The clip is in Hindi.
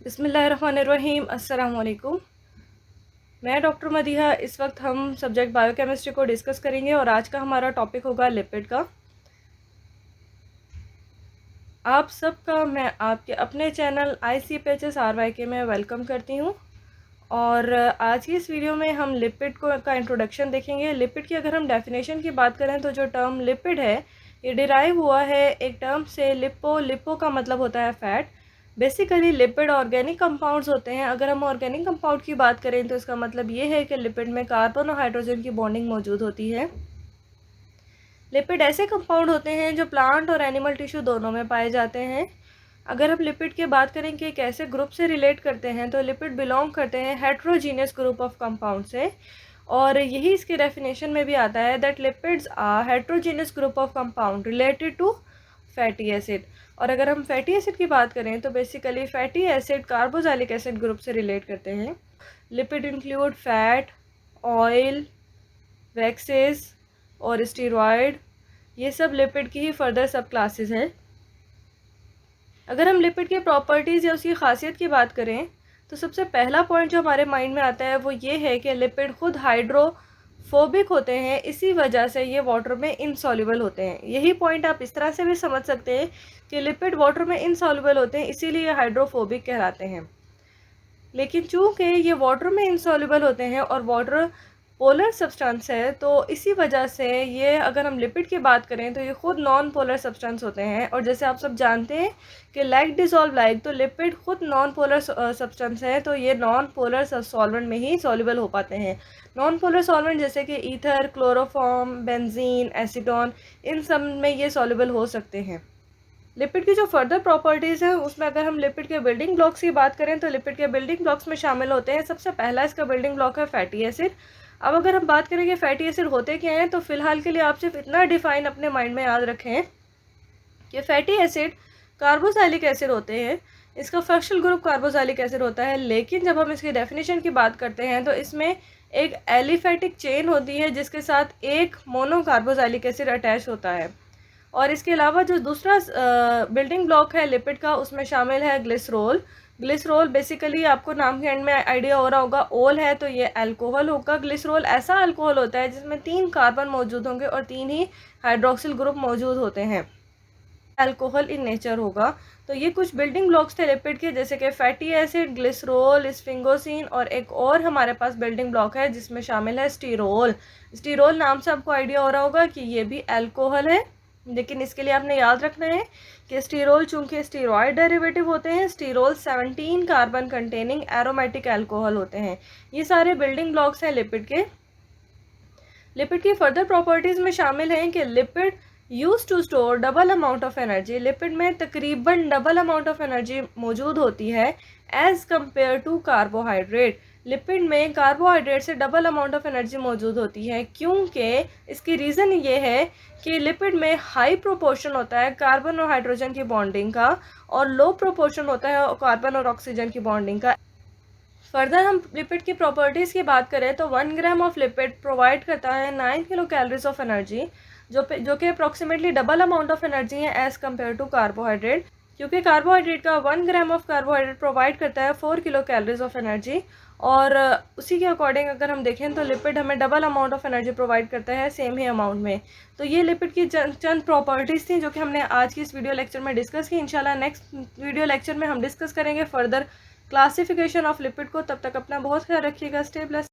बिस्मिल्लाहिर्रहमानिर्रहीम। अस्सलाम वालेकुम। मैं डॉक्टर मदीहा। इस वक्त हम सब्जेक्ट बायोकेमिस्ट्री को डिस्कस करेंगे और आज का हमारा टॉपिक होगा लिपिड का। आप सबका मैं आपके अपने चैनल ICPHS-RYK में वेलकम करती हूँ। और आज की इस वीडियो में हम लिपिड को का इंट्रोडक्शन देखेंगे। लिपिड की अगर हम डेफिनेशन की बात करें तो जो टर्म लिपिड है ये डिराइव हुआ है एक टर्म से लिपो का मतलब होता है fat. Basically lipid organic compounds होते हैं। अगर हम ऑर्गेनिक कंपाउंड की बात करें तो इसका मतलब ये है कि लिपिड में कार्बन और हाइड्रोजन की बॉन्डिंग मौजूद होती है। लिपिड ऐसे कंपाउंड होते हैं जो प्लांट और एनिमल टिश्यू दोनों में पाए जाते हैं। अगर हम लिपिड की बात करें कि कैसे ग्रुप से रिलेट करते हैं तो लिपिड बिलोंग करते हैं हेट्रोजीनियस ग्रुप ऑफ कंपाउंड से, और यही इसके डेफिनेशन में भी आता है that lipids are heterogeneous group of compound related to fatty acid. और अगर हम फैटी एसिड की बात करें तो basically fatty acid carboxylic acid group से रिलेट करते हैं। Lipid include fat, oil, waxes और स्टीरॉयड। ये सब लिपिड की ही फर्दर सब क्लासेस हैं। अगर हम लिपिड के प्रॉपर्टीज़ या उसकी खासियत की बात करें तो सबसे पहला पॉइंट जो हमारे माइंड में आता है वो ये है कि लिपिड खुद हाइड्रोफोबिक होते हैं, इसी वजह से ये वाटर में इनसॉल्युबल होते हैं। यही पॉइंट आप इस तरह से भी समझ सकते हैं कि लिपिड वाटर में इनसॉल्युबल होते हैं, इसीलिए ये हाइड्रोफोबिक कहलाते हैं। लेकिन चूँकि ये वाटर में इनसॉल्युबल होते हैं और वाटर पोलर सब्सटेंस है तो इसी वजह से ये, अगर हम लिपिड की बात करें तो ये खुद नॉन पोलर सब्सटेंस होते हैं। और जैसे आप सब जानते हैं कि लाइक डिसॉल्व लाइक, तो लिपिड खुद नॉन पोलर सब्सटेंस है, तो ये नॉन पोलर सॉल्वेंट में ही सॉल्युबल हो पाते हैं। नॉन पोलर सॉल्वेंट जैसे कि ईथर, क्लोरोफॉर्म, बेंजीन, एसीटोन, इन सब में ये सॉल्युबल हो सकते हैं। लिपिड की जो फर्दर प्रॉपर्टीज़ हैं उसमें अगर हम लिपिड के बिल्डिंग ब्लॉक्स की बात करें तो लिपिड के बिल्डिंग ब्लॉक्स में शामिल होते हैं। सबसे पहला इसका बिल्डिंग ब्लॉक है फैटी एसिड। अब अगर हम बात करें कि फैटी एसिड होते क्या हैं तो फ़िलहाल के लिए आप सिर्फ इतना डिफ़ाइन अपने माइंड में याद रखें कि फैटी एसिड कार्बोक्सिलिक एसिड होते हैं। इसका फंक्शनल ग्रुप कार्बोक्सिलिक एसिड होता है, लेकिन जब हम इसकी डेफिनेशन की बात करते हैं तो इसमें एक एलिफेटिक चेन होती है जिसके साथ एक मोनो कार्बोक्सिलिक एसिड अटैच होता है। और इसके अलावा जो दूसरा बिल्डिंग ब्लॉक है लिपिड का उसमें शामिल है ग्लिसरॉल। ग्लिसरॉल बेसिकली आपको नाम के एंड में आइडिया हो रहा होगा, ओल है तो ये अल्कोहल होगा। ग्लिसरॉल ऐसा अल्कोहल होता है जिसमें 3 कार्बन मौजूद होंगे और 3 ही हाइड्रोक्सिल ग्रुप मौजूद होते हैं। अल्कोहल इन नेचर होगा। तो ये कुछ बिल्डिंग ब्लॉक्स थे लिपिड के, जैसे कि फैटी एसिड, ग्लिसरॉल, स्फिंगोसिन, और एक और हमारे पास बिल्डिंग ब्लॉक है जिसमें शामिल है स्टीरोल। स्टीरोल नाम से आपको आइडिया हो रहा होगा कि ये भी अल्कोहल है, लेकिन इसके लिए आपने याद रखना है कि स्टीरोल चूंकि स्टीरॉयड डेरिवेटिव होते हैं, sterol 17 carbon containing aromatic alcohol होते हैं। ये सारे बिल्डिंग ब्लॉक्स हैं लिपिड के। लिपिड की फर्दर प्रॉपर्टीज़ में शामिल हैं कि lipid use to store double amount of energy. Lipid में तकरीबन डबल अमाउंट ऑफ एनर्जी मौजूद होती है as compare to carbohydrate. Lipid में कार्बोहाइड्रेट से डबल अमाउंट ऑफ एनर्जी मौजूद होती है, क्योंकि इसकी रीज़न ये है कि लिपिड में हाई प्रोपोर्शन होता है कार्बन और हाइड्रोजन की बॉन्डिंग का और लो प्रोपोर्शन होता है कार्बन और ऑक्सीजन की बॉन्डिंग का। फर्दर हम लिपिड की प्रॉपर्टीज़ की बात करें तो 1 ग्राम ऑफ लिपिड प्रोवाइड करता है 9 किलो कैलोरीज ऑफ एनर्जी, जो कि approximately double amount of energy है एज़ कम्पेयर टू कार्बोहाइड्रेट। क्योंकि कार्बोहाइड्रेट का 1 ग्राम ऑफ कार्बोहाइड्रेट प्रोवाइड करता है 4 किलो कैलोरीज ऑफ एनर्जी, और उसी के अकॉर्डिंग अगर हम देखें तो लिपिड हमें double amount of energy provide करता है सेम ही अमाउंट में। तो ये लिपिड की चंद प्रॉपर्टीज़ थी जो कि हमने आज की इस वीडियो लेक्चर में डिस्कस की। इंशाल्लाह नेक्स्ट वीडियो लेक्चर में हम डिस्कस करेंगे फर्दर क्लासिफिकेशन ऑफ लिपिड को। तब तक अपना बहुत ख्याल रखिएगा। Stay blessed.